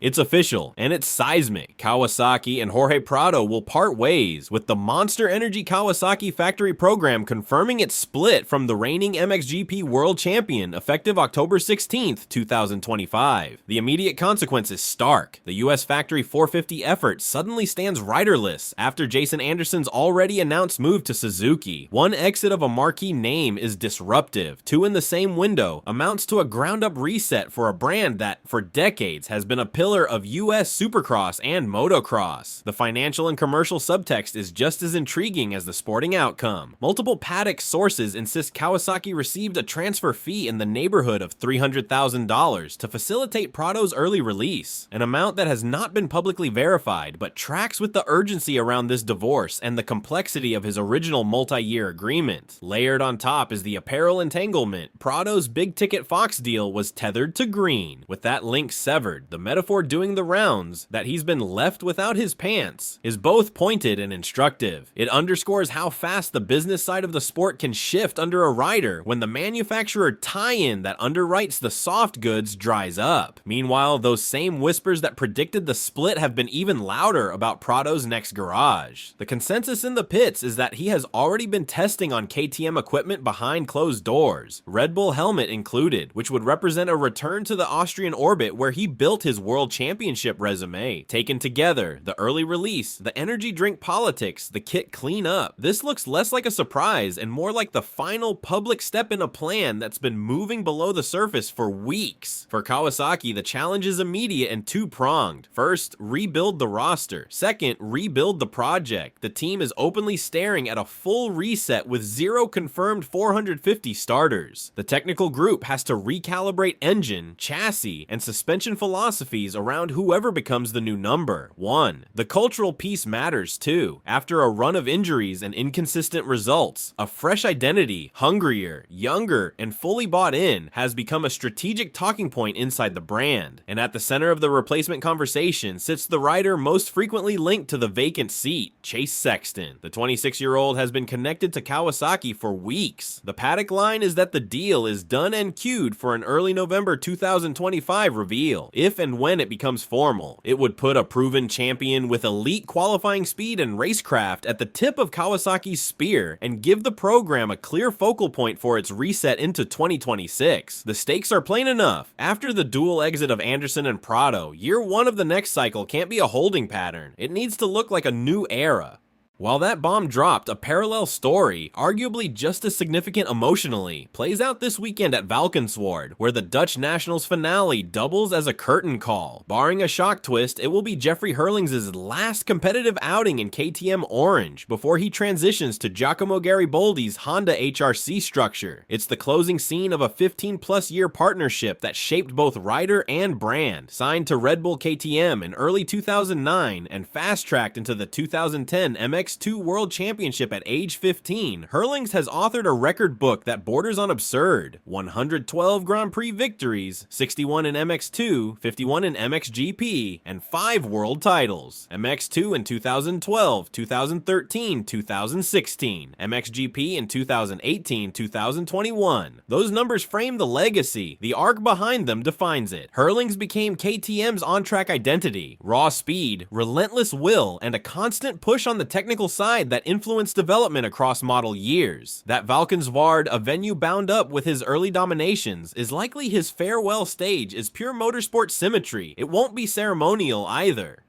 It's official, and it's seismic. Kawasaki and Jorge Prado will part ways, with the Monsterenergy Kawasaki factory program confirming its split from the reigning MXGP World Champion effective October 16, 2025. The immediate consequence is stark. The US factory 450 effort suddenly stands riderless after Jason Anderson's already announced move to Suzuki. One exit of a marquee name is disruptive. Two in the same window amounts to a ground-up reset for a brand that, for decades, has been a pillar of US Supercross and motocross. The financial and commercial subtext is just as intriguing as the sporting outcome. Multiple paddock sources insist Kawasaki received a transfer fee in the neighborhood of $300,000 to facilitate Prado's early release, an amount that has not been publicly verified but tracks with the urgency around this divorce and the complexity of his original multi-year agreement. Layered on top is the apparel entanglement. Prado's big-ticket Fox deal was tethered to green. With that link severed, the metaphor doing the rounds, that he's been left without his pants, is both pointed and instructive. It underscores how fast the business side of the sport can shift under a rider when the manufacturer tie-in that underwrites the soft goods dries up. Meanwhile, those same whispers that predicted the split have been even louder about Prado's next garage. The consensus in the pits is that he has already been testing on KTM equipment behind closed doors, Redbull helmet included, which would represent a return to the Austrian orbit where he built his world championship resume. Taken together, the early release, the energy drink politics, the kit cleanup, this looks less like a surprise and more like the final public step in a plan that's been moving below the surface for weeks. For Kawasaki, the challenge is immediate and two-pronged. First, rebuild the roster. Second, rebuild the project. The team is openly staring at a full reset with zero confirmed 450 starters. The technical group has to recalibrate engine, chassis, and suspension philosophies around whoever becomes the new number one. The cultural piece matters too. After a run of injuries and inconsistent results, a fresh identity, hungrier, younger, and fully bought in, has become a strategic talking point inside the brand. And at the center of the replacement conversation sits the rider most frequently linked to the vacant seat, Chase Sexton. The 26-year-old has been connected to Kawasaki for weeks. The paddock line is that the deal is done and queued for an early November 2025 reveal. If and when it becomes formal, it would put a proven champion with elite qualifying speed and racecraft at the tip of Kawasaki's spear and give the program a clear focal point for its reset into 2026. The stakes are plain enough. After the dual exit of Anderson and Prado, year one of the next cycle can't be a holding pattern. It needs to look like a new era. While that bomb dropped, a parallel story, arguably just as significant emotionally, plays out this weekend at Valkenswaard, where the Dutch Nationals finale doubles as a curtain call. Barring a shock twist, it will be Jeffrey Herlings' last competitive outing in KTM Orange before he transitions to Giacomo Garibaldi's Honda HRC structure. It's the closing scene of a 15-plus year partnership that shaped both rider and brand. Signed to Redbull KTM in early 2009 and fast-tracked into the 2010 MX2 World Championship at age 15, Herlings has authored a record book that borders on absurd. 112 Grand Prix victories, 61 in MX2, 51 in MXGP, and 5 world titles. MX2 in 2012, 2013, 2016, MXGP in 2018, 2021. Those numbers frame the legacy. The arc behind them defines it. Herlings became KTM's on-track identity. Raw speed, relentless will, and a constant push on the technical side that influenced development across model years. That Valkenswaard, a venue bound up with his early dominations, is likely his farewell stage is pure motorsport symmetry. It won't be ceremonial either.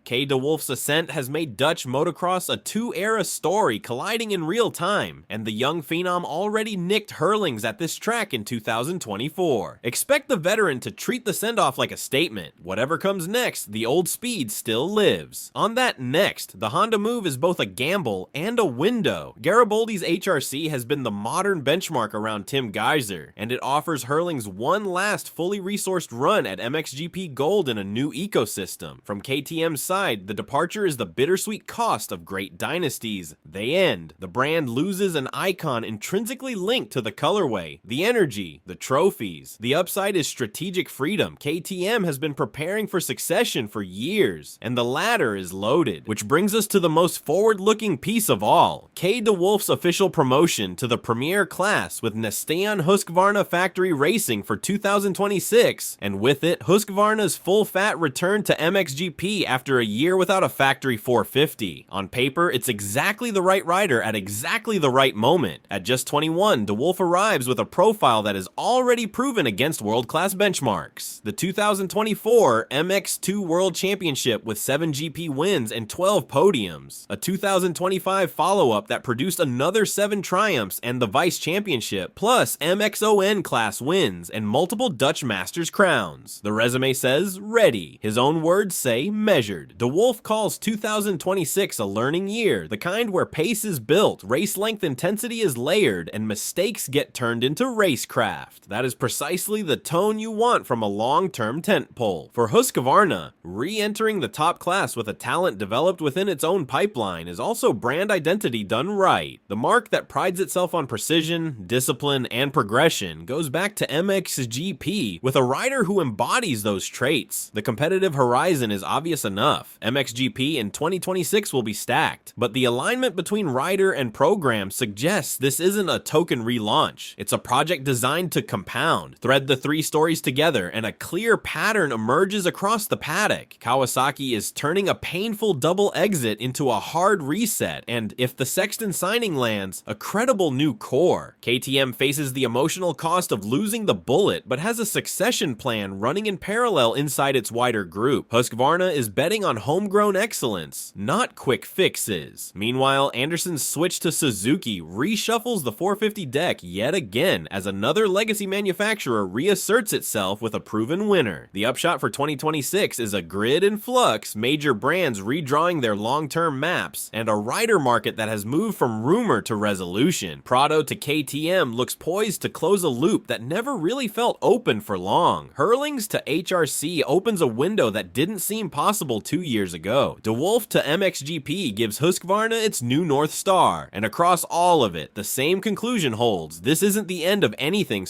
K. de Wolf's ascent has made Dutch motocross a two-era story colliding in real time, and the young phenom already nicked Herlings at this track in 2024. Expect the veteran to treat the send-off like a statement. Whatever comes next, the old speed still lives. On that next, the Honda move is both a gamble and a window. Garibaldi's HRC has been the modern benchmark around Tim Geiser, and it offers Herlings one last fully resourced run at MXGP Gold in a new ecosystem. From KTM's side, aside, the departure is the bittersweet cost of great dynasties. They end. The brand loses an icon intrinsically linked to the colorway, the energy, the trophies. The upside is strategic freedom. KTM has been preparing for succession for years, and the ladder is loaded. Which brings us to the most forward-looking piece of all, K. DeWolf's official promotion to the premier class with Nestean Husqvarna Factory Racing for 2026, and with it, Husqvarna's full-fat return to MXGP after a year without a factory 450. On paper, it's exactly the right rider at exactly the right moment. At just 21, DeWolf arrives with a profile that is already proven against world-class benchmarks. The 2024 MX2 World Championship with 7 GP wins and 12 podiums. A 2025 follow-up that produced another 7 triumphs and the Vice Championship, plus MXON class wins and multiple Dutch Masters crowns. The resume says, ready. His own words say, measured. DeWolf calls 2026 a learning year, the kind where pace is built, race length intensity is layered, and mistakes get turned into racecraft. That is precisely the tone you want from a long-term tentpole. For Husqvarna, re-entering the top class with a talent developed within its own pipeline is also brand identity done right. The mark that prides itself on precision, discipline, and progression goes back to MXGP with a rider who embodies those traits. The competitive horizon is obvious enough. MXGP in 2026 will be stacked, but the alignment between rider and program suggests this isn't a token relaunch. It's a project designed to compound, thread the 3 stories together, and a clear pattern emerges across the paddock. Kawasaki is turning a painful double exit into a hard reset, and if the Sexton signing lands, a credible new core. KTM faces the emotional cost of losing the bullet, but has a succession plan running in parallel inside its wider group. Husqvarna is betting on homegrown excellence, not quick fixes. Meanwhile, Anderson's switch to Suzuki reshuffles the 450 deck yet again as another legacy manufacturer reasserts itself with a proven winner. The upshot for 2026 is a grid in flux, major brands redrawing their long-term maps, and a rider market that has moved from rumor to resolution. Prado to KTM looks poised to close a loop that never really felt open for long. Herlings to HRC opens a window that didn't seem possible 2 years ago. DeWolf to MXGP gives Husqvarna its new North Star, and across all of it, the same conclusion holds. This isn't the end of anything